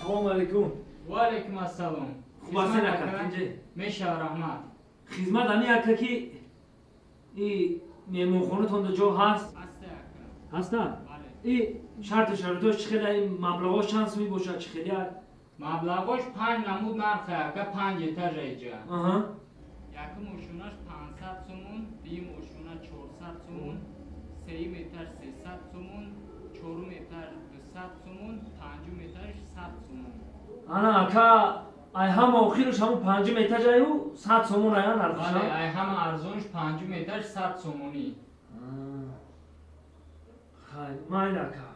Салом алейкум. Ва алейкум ассалом. Хуб ҳастед ака? Инҷе? Мешава раҳмат. Хизмат ани ака ки и меҳмонхонатонда ҷо ҳаст? Ҳасте ака. Ҳаста? Бале. И шартош чӣ хела ин маблағош чанд сум мебошад чӣ хела? Маблағош 5 намуд нархе ака 5 этаж эҷа. Аҳа. Яки мошинаш 500 сомон, дуюм мошина 400 сомон, сеюм этаж 300 сомон, чорум этаж 200 сомон, панҷум этаж 100 сомон. Ана ака ай ҳама охираш ҳамун панҷум этажаю 100 сомон ая Бале, нархаша? ай ҳама арзонш панҷум этаж 100 сомонӣ. Хай, майли ака.